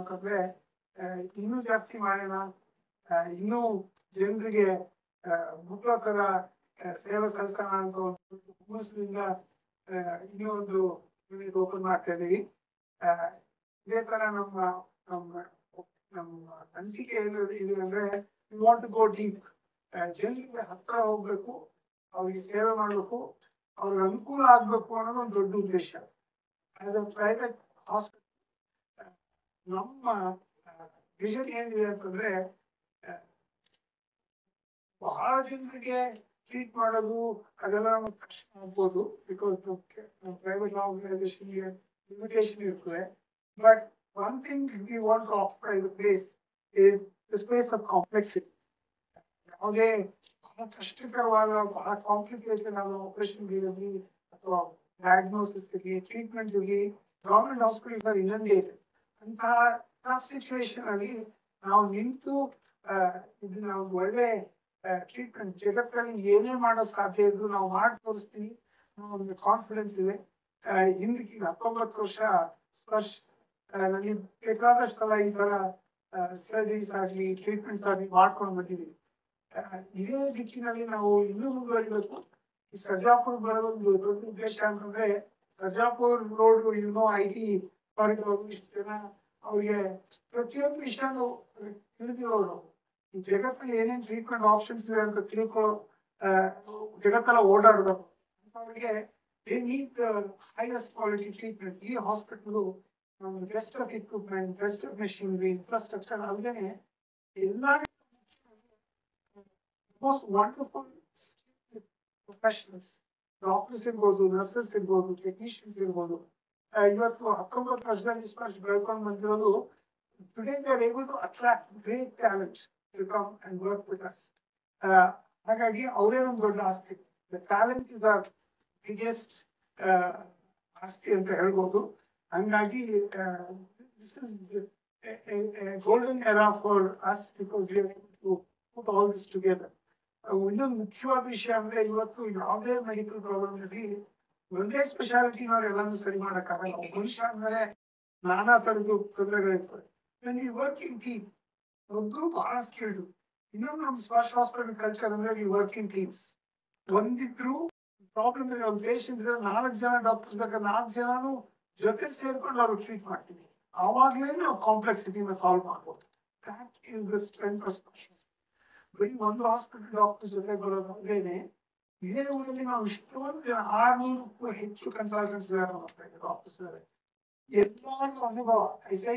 ಮಾಡ್ಕೊಂಡ್ರೆ ಇನ್ನೂ ಜಾಸ್ತಿ ಮಾಡೋಣ, ಇನ್ನೂ ಜನರಿಗೆ ಮುಟ್ಟೋ ತರ ಸೇವೆ ಸಲ್ಲಿಸೋಣ ಅಂತ ಒಂದು ಹುಮ್ಮಸ್ಸಿನಿಂದ ಇನ್ನೂ ಒಂದು ಯೂನಿಟ್ ಓಪನ್ ಮಾಡ್ತಾ ಇದೀವಿ. ಇದೇ ತರ ನಮ್ಮ ನಮ್ಮ ನಮ್ಮ ಅನಿಸಿಕೆ ಇದೆ ಅಂದ್ರೆ we want to go deep. ಜನರಿಗೆ ಹತ್ರ ಹೋಗ್ಬೇಕು, ಅವ್ರಿಗೆ ಸೇವೆ ಮಾಡ್ಬೇಕು, ಅವ್ರಿಗೆ ಅನುಕೂಲ ಆಗ್ಬೇಕು ಅನ್ನೋದು ಒಂದು ದೊಡ್ಡ ಉದ್ದೇಶ. ಆಸ್ ಅ ಪ್ರೈವೇಟ್ ಹಾಸ್ಪಿಟಲ್ ನಮ್ಮ ವಿಷನ್ ಏನಿದೆ ಅಂತಂದ್ರೆ ಬಹಳ ಜನರಿಗೆ ಟ್ರೀಟ್ ಮಾಡೋದು ಅದೆಲ್ಲ ಕಷ್ಟ ಆಗ್ಬೋದು, ಬಿಕಾಸ್ ಪ್ರೈವೇಟ್ ಆರ್ಗನೈಸೇಷನ್ಗೆ ಲಿಮಿಟೇಷನ್ ಇರ್ತದೆ. But one thing we want to occupy the place is the space of complexity. ಯಾವುದೇ ಬಹಳ ಕಷ್ಟಕರವಾದ ಬಹಳ ಕಾಂಪ್ಲಿಕೇಟೆಡ್ ಆದ ಆಪರೇಷನ್ ಇರಲಿ ಅಥವಾ ಡಯಾಗ್ನೋಸಿಸ್ ಇರಲಿ ಟ್ರೀಟ್ಮೆಂಟ್ ಇರಲಿ ಗವರ್ಮೆಂಟ್ ಹಾಸ್ಪಿಟಲ್ಸ್ ಆರ್ ಇನ್ನೊಂದೇಟೆಡ್. ಅಂತಹ ಟಫ್ ಸಿಚುವೇಶನ್ ಅಲ್ಲಿ ನಾವು ನಿಂತು ಇದನ್ನ ಒಂದು ಒಳ್ಳೆ ಟ್ರೀಟ್ಮೆಂಟ್ ಜಗತ್ತಲ್ಲಿ ಏನೇ ಮಾಡೋದು ಸಾಧ್ಯ ಇದ್ರು ನಾವು ಮಾಡಿ ತೋರಿಸ್ತೀವಿ ಅನ್ನೋ ಒಂದು ಕಾನ್ಫಿಡೆನ್ಸ್ ಇದೆ. ಹಿಂದಕ್ಕೆ 19 ವರ್ಷ ಸ್ಪರ್ಶ ನನಗೆ ಬೇಕಾದಷ್ಟೆಲ್ಲ ಈ ತರ ಸರ್ಜರೀಸ್ ಆಗಲಿ ಟ್ರೀಟ್ಮೆಂಟ್ಸ್ ಆಗಲಿ ಮಾಡ್ಕೊಂಡು ಬಂದಿದ್ದೀವಿ. ಇದೇ ದಿಕ್ಕಿನಲ್ಲಿ ನಾವು ಇನ್ನೂ ಮುಂದುವರಿಬೇಕು. ಈ ಸರ್ಜಾಪುರ ಬರೋದೊಂದು ದೊಡ್ಡ ಉದ್ದೇಶ ಅಂತಂದ್ರೆ ಸರ್ಜಾಪುರ್ ರೋಡ್ IT ಕಾರಿಡಾರ್ ಇಷ್ಟು ಜನ ಅವ್ರಿಗೆ ಪ್ರತಿಯೊಂದು ವಿಷಯನೂ ತಿಳಿದಿರೋರು, ಈ ಜಗತ್ತಲ್ಲಿ ಏನೇನು ಟ್ರೀಟ್ಮೆಂಟ್ ಆಪ್ಷನ್ಸ್ ಇದೆ ಅಂತ ತಿಳ್ಕೊಳ್ಳೋ ಜಗತ್ತೆಲ್ಲ ಓಡಾಡೋದು ಅವ್ರಿಗೆ they need the highest quality treatment. ಈ hospital best of equipment, best of machinery, infrastructure ಅಲ್ಲದೆ ಎಲ್ಲ ಮೋಸ್ಟ್ ವಂಡರ್ಫುಲ್ ಪ್ರೊಫೆಷನಲ್ಸ್, ಡಾಕ್ಟರ್ಸ್ ಇರ್ಬೋದು, ನರ್ಸಸ್ ಇರ್ಬೋದು, ಟೆಕ್ನಿಷಿಯನ್ಸ್ ಇರ್ಬೋದು. ಇವತ್ತು 19 ವರ್ಷದಲ್ಲಿ ಸ್ಪರ್ಶ ಬೆಳ್ಕೊಂಡು ಬಂದಿರೋದು today they are able to attract great talent to come and work with us. ಹಾಗಾಗಿ ಅವರೇ ಒಂದು ದೊಡ್ಡ ಆಸ್ತಿ. The talent is our biggest ಆಸ್ತಿ ಅಂತ ಹೇಳ್ಬೋದು. ಹಂಗಾಗಿ this is a golden era for us because we are able to put all this together. ಇನ್ನೊಂದು ಮುಖ್ಯವಾದ ವಿಷಯ ಅಂದ್ರೆ ಇವತ್ತು ಯಾವುದೇ ಮೆಡಿಕಲ್ ಪ್ರಾಬ್ಲಮ್ ಇರಲಿ ಒಂದೇ ಸ್ಪೆಷಾಲಿಟಿನವ್ರು ಎಲ್ಲಾನು ಸರಿ ಮಾಡಕ್ಕಾಗಲ್ಲ. ಮನುಷ್ಯ ಅಂದ್ರೆ ನಾನಾ ತರದ್ದು ತೊಂದರೆಗಳಿರ್ತವೆ. when we work in team, ಒಬ್ರು ಬಹಳ ಸ್ಕಿಲ್ಡ್. ಇನ್ನೊಂದು ನಮ್ಮ ಸ್ಪರ್ಶ ಹಾಸ್ಪಿಟಲ್ ಕಲ್ಚರ್ ಅಂದ್ರೆ we work in teams. ಒಂದಿದ್ರು ಪ್ರಾಬ್ಲಮ್ ಇರೋ ಒಂದು ಪೇಷಂಟ್ ಇದ್ರೆ 4 ಜನ ಡಾಕ್ಟರ್ಸ್ ಬೇಕಾದ್ರೆ 4 ಜನನು ಜೊತೆ ಸೇರ್ಕೊಂಡು ಅವ್ರು ಟ್ರೀಟ್ ಮಾಡ್ತೀವಿ. ಆವಾಗಲೇ ನಾವು ಕಾಂಪ್ಲೆಕ್ಸಿಟಿನ ಸಾಲ್ವ್ ಮಾಡ್ಬೋದು. That is the strength of ಸ್ಪರ್ಶ. ಬರೀ ಒಂದು ಹಾಸ್ಪಿಟಲ್ ಡಾಕ್ಟರ್ ಜೊತೆ ಬರೋದು ಅದೇನೆ. ಇದೇ ಊರಲ್ಲಿ ನಾವು ಇಷ್ಟೊಂದು 600ಕ್ಕೂ ಹೆಚ್ಚು ಕನ್ಸಲ್ಟೆಂಟ್ಸ್ ಡಾಕ್ಟರ್ಸ್ ಇದ್ದಾರೆ. ಎಲ್ಲರಿಗೂ ಅನುಭವ. I say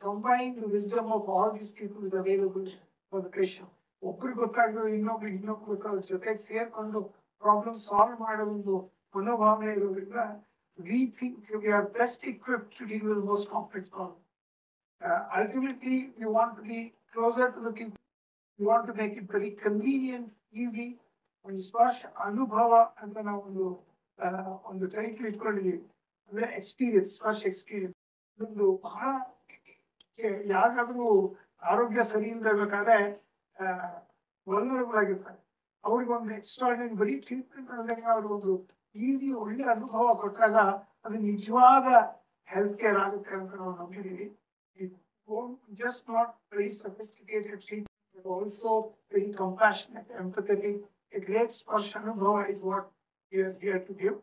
combined wisdom of all these people is available for the patient. ಒಬ್ರಿಗೆ ಗೊತ್ತಾಗ್ತದೆ ಇನ್ನೊಬ್ರು ಗೊತ್ತಾಗ ಜೊತೆಗೆ ಸೇರ್ಕೊಂಡು ಪ್ರಾಬ್ಲಮ್ ಸಾಲ್ವ್ ಮಾಡೋದೊಂದು ಮನೋಭಾವನೆ ಇರೋದ್ರಿಂದ we think we are best equipped to deal with the most complex problem. Ultimately, we want to be closer to the people. We want to make it very convenient, easy. ಒಂದು ಸ್ಪರ್ಶ ಅನುಭವ ಅಂತ ನಾವು ಒಂದು title ಇಟ್ಕೊಂಡಿದ್ದೀವಿ. ಅಂದ್ರೆ experience, ಸ್ಪರ್ಶ experience. ಒಂದು ಬಹಳ ಯಾರಾದ್ರೂ ಆರೋಗ್ಯ ಸರಿ ಇಲ್ಲದೆ ಇರ್ಬೇಕಾದ್ರೆ ವಲ್ನರಬಲ್ ಆಗಿರ್ತಾರೆ. ಅವ್ರಿಗೊಂದು ಎಕ್ಸ್ಟ್ರಾರ್ಡಿನರಿ ಬರೀ ಟ್ರೀಟ್ಮೆಂಟ್ ಅಂದ್ರೆ ಅವ್ರಿಗೆ ಒಂದು ಈಸಿ ಒಳ್ಳೆ ಅನುಭವ ಕೊಟ್ಟಾಗ ಅದು ನಿಜವಾದ ಹೆಲ್ತ್ ಕೇರ್ ಆಗುತ್ತೆ ಅಂತ ನಾವು ನಂಬಿದ್ದೀವಿ. Just not very sophisticated treatment, but also very compassionate, empathetic. A great Sparsh Anubhava is what we are here to give.